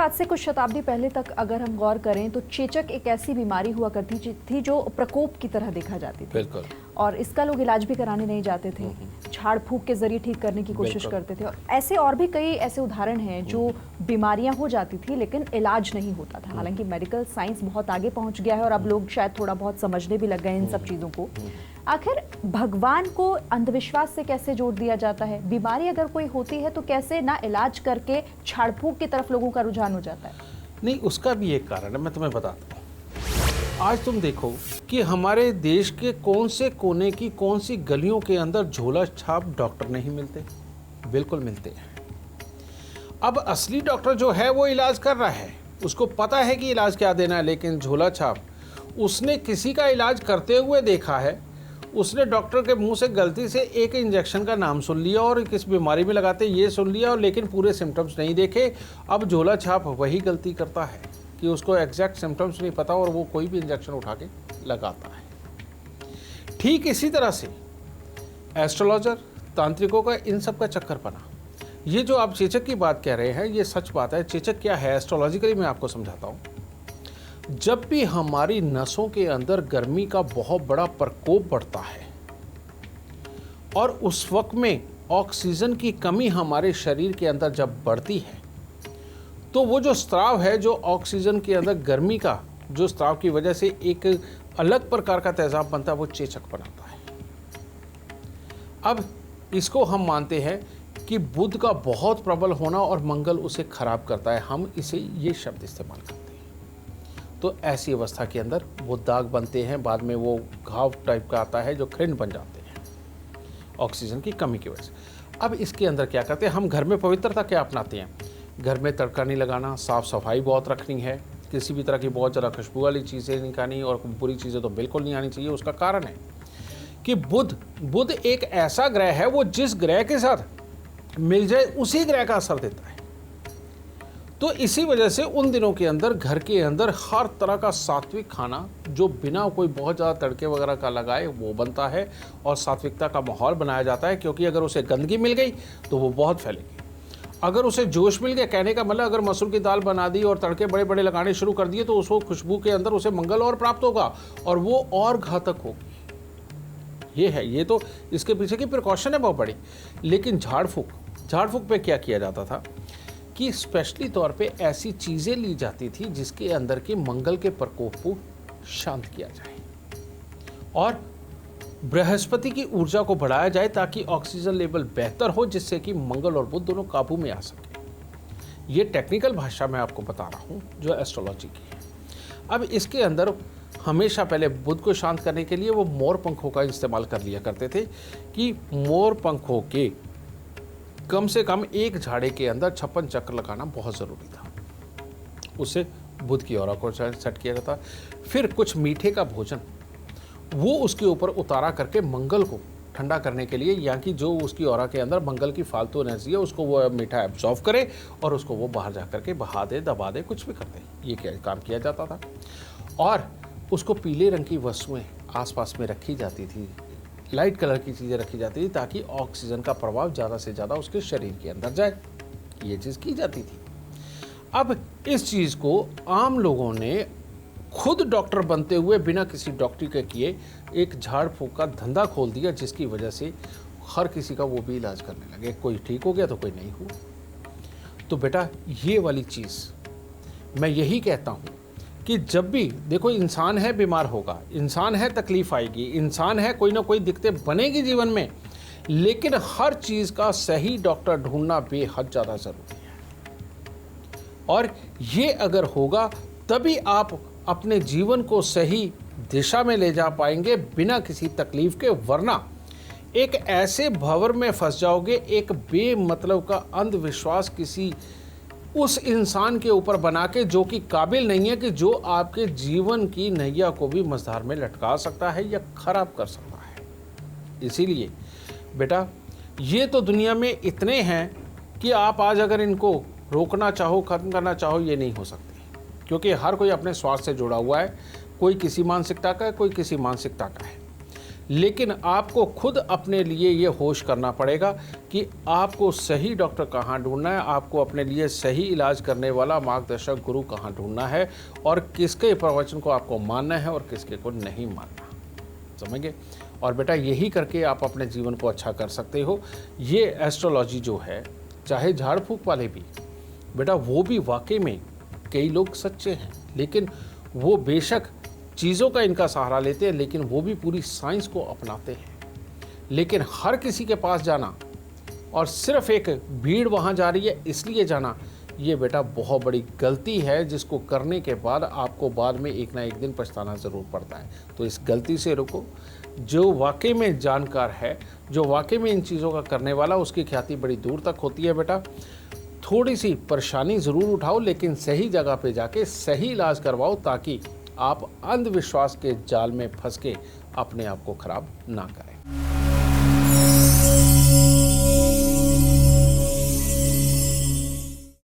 आज से कुछ शताब्दी पहले तक अगर हम गौर करें तो चेचक एक ऐसी बीमारी हुआ करती थी जो प्रकोप की तरह देखा जाती थी। बिल्कुल। और इसका लोग इलाज भी कराने नहीं जाते थे, झाड़ फूंक के जरिए ठीक करने की कोशिश करते थे। और ऐसे और भी कई ऐसे उदाहरण हैं जो बीमारियां हो जाती थी लेकिन इलाज नहीं होता था। हालांकि मेडिकल साइंस बहुत आगे पहुंच गया है और अब लोग शायद थोड़ा बहुत समझने भी लग गए इन सब चीज़ों को। आखिर भगवान को अंधविश्वास से कैसे जोड़ दिया जाता है? बीमारी अगर कोई होती है तो कैसे ना इलाज करके झाड़ फूंक की तरफ लोगों का रुझान हो जाता है? नहीं, उसका भी एक कारण है, मैं तुम्हें बताता हूँ। आज तुम देखो कि हमारे देश के कौन से कोने की कौन सी गलियों के अंदर झोला छाप डॉक्टर नहीं मिलते? बिल्कुल मिलते हैं। अब असली डॉक्टर जो है वो इलाज कर रहा है, उसको पता है कि इलाज क्या देना है, लेकिन झोला छाप उसने किसी का इलाज करते हुए देखा है, उसने डॉक्टर के मुंह से गलती से एक इंजेक्शन का नाम सुन लिया और किस बीमारी में लगाते ये सुन लिया, और लेकिन पूरे सिम्टम्स नहीं देखे। अब झोला छाप वही गलती करता है कि उसको एग्जैक्ट सिम्टम्स नहीं पता और वो कोई भी इंजेक्शन उठा के लगाता है। ठीक इसी तरह से एस्ट्रोलॉजर, तांत्रिकों का इन सब का चक्कर बना। ये जो आप चेचक की बात कह रहे हैं ये सच बात है। चेचक क्या है एस्ट्रोलॉजिकली मैं आपको समझाता हूँ। जब भी हमारी नसों के अंदर गर्मी का बहुत बड़ा प्रकोप बढ़ता है और उस वक्त में ऑक्सीजन की कमी हमारे शरीर के अंदर जब बढ़ती है तो वो जो स्राव है, जो ऑक्सीजन के अंदर गर्मी का जो स्राव की वजह से एक अलग प्रकार का तेजाब बनता है, वो चेचक बनाता है। अब इसको हम मानते हैं कि बुध का बहुत प्रबल होना और मंगल उसे खराब करता है, हम इसे ये शब्द इस्तेमाल करते हैं। तो ऐसी अवस्था के अंदर वो दाग बनते हैं, बाद में वो घाव टाइप का आता है जो खिंड बन जाते हैं ऑक्सीजन की कमी की वजह से। अब इसके अंदर क्या करते हैं, हम घर में पवित्रता क्या अपनाते हैं? घर में तड़का नहीं लगाना, साफ़ सफाई बहुत रखनी है, किसी भी तरह की बहुत ज़्यादा खुशबू वाली चीज़ें नहीं खानी और बुरी चीज़ें तो बिल्कुल नहीं आनी चाहिए। उसका कारण है कि बुध एक ऐसा ग्रह है, वो जिस ग्रह के साथ मिल जाए उसी ग्रह का असर देता है। तो इसी वजह से उन दिनों के अंदर घर के अंदर हर तरह का सात्विक खाना जो बिना कोई बहुत ज़्यादा तड़के वगैरह का लगाए वो बनता है और सात्विकता का माहौल बनाया जाता है। क्योंकि अगर उसे गंदगी मिल गई तो वो बहुत फैलेगी। अगर उसे जोश मिल गया, कहने का मतलब अगर मसूर की दाल बना दी और तड़के बड़े बड़े लगाने शुरू कर दिए तो उसको खुशबू के अंदर उसे मंगल और प्राप्त होगा और वो और घातक होगी। ये है, ये तो इसके पीछे की प्रिकॉशन है बहुत बड़ी। लेकिन झाड़ फूक पे क्या किया जाता था कि स्पेशली तौर पे ऐसी चीज़ें ली जाती थी जिसके अंदर के मंगल के प्रकोप को शांत किया जाए और बृहस्पति की ऊर्जा को बढ़ाया जाए ताकि ऑक्सीजन लेवल बेहतर हो, जिससे कि मंगल और बुध दोनों काबू में आ सके। ये टेक्निकल भाषा मैं आपको बता रहा हूँ जो एस्ट्रोलॉजी की है। अब इसके अंदर हमेशा पहले बुध को शांत करने के लिए वो मोर पंखों का इस्तेमाल कर लिया करते थे कि मोर पंखों के कम से कम एक झाड़े के अंदर 56 चक्र लगाना बहुत ज़रूरी था। उससे बुध की ऑरा को सेट किया जाता। फिर कुछ मीठे का भोजन वो उसके ऊपर उतारा करके मंगल को ठंडा करने के लिए, या कि जो उसकी ऑरा के अंदर मंगल की फालतू एनर्जी है उसको वो मीठा एब्जॉर्व करे और उसको वो बाहर जा करके बहा दे, दबा दे, कुछ भी कर दे। ये क्या काम किया जाता था। और उसको पीले रंग की वस्तुएं आसपास में रखी जाती थी, लाइट कलर की चीज़ें रखी जाती थी ताकि ऑक्सीजन का प्रभाव ज़्यादा से ज़्यादा उसके शरीर के अंदर जाए। ये चीज़ की जाती थी। अब इस चीज़ को आम लोगों ने खुद डॉक्टर बनते हुए बिना किसी डॉक्टरी के किए एक झाड़ फूक का धंधा खोल दिया, जिसकी वजह से हर किसी का वो भी इलाज करने लगे। कोई ठीक हो गया तो कोई नहीं हुआ। तो बेटा ये वाली चीज़ मैं यही कहता हूँ कि जब भी देखो इंसान है बीमार होगा, इंसान है तकलीफ आएगी, इंसान है कोई ना कोई दिक्कतें बनेगी जीवन में, लेकिन हर चीज़ का सही डॉक्टर ढूंढना बेहद ज़्यादा ज़रूरी है। और ये अगर होगा तभी आप अपने जीवन को सही दिशा में ले जा पाएंगे बिना किसी तकलीफ के, वरना एक ऐसे भंवर में फंस जाओगे, एक बेमतलब का अंधविश्वास किसी उस इंसान के ऊपर बना के जो कि काबिल नहीं है, कि जो आपके जीवन की नैया को भी मझधार में लटका सकता है या खराब कर सकता है। इसीलिए बेटा ये तो दुनिया में इतने हैं कि आप आज अगर इनको रोकना चाहो, ख़त्म करना चाहो, ये नहीं हो सकते, क्योंकि हर कोई अपने स्वास्थ्य से जुड़ा हुआ है। कोई किसी मानसिकता का है, कोई किसी मानसिकता का है। लेकिन आपको खुद अपने लिए ये होश करना पड़ेगा कि आपको सही डॉक्टर कहाँ ढूंढना है, आपको अपने लिए सही इलाज करने वाला मार्गदर्शक गुरु कहाँ ढूंढना है, और किसके प्रवचन को आपको मानना है और किसके को नहीं मानना। समझे? और बेटा यही करके आप अपने जीवन को अच्छा कर सकते हो। ये एस्ट्रोलॉजी जो है, चाहे झाड़ फूक वाले भी बेटा, वो भी वाकई में कई लोग सच्चे हैं, लेकिन वो बेशक चीज़ों का इनका सहारा लेते हैं, लेकिन वो भी पूरी साइंस को अपनाते हैं। लेकिन हर किसी के पास जाना और सिर्फ एक भीड़ वहाँ जा रही है इसलिए जाना, ये बेटा बहुत बड़ी गलती है, जिसको करने के बाद आपको बाद में एक ना एक दिन पछताना ज़रूर पड़ता है। तो इस गलती से रुको। जो वाकई में जानकार है, जो वाकई में इन चीज़ों का करने वाला, उसकी ख्याति बड़ी दूर तक होती है बेटा। थोड़ी सी परेशानी ज़रूर उठाओ, लेकिन सही जगह पे जाके सही इलाज करवाओ, ताकि आप अंधविश्वास के जाल में फंस के अपने आप को खराब ना करें।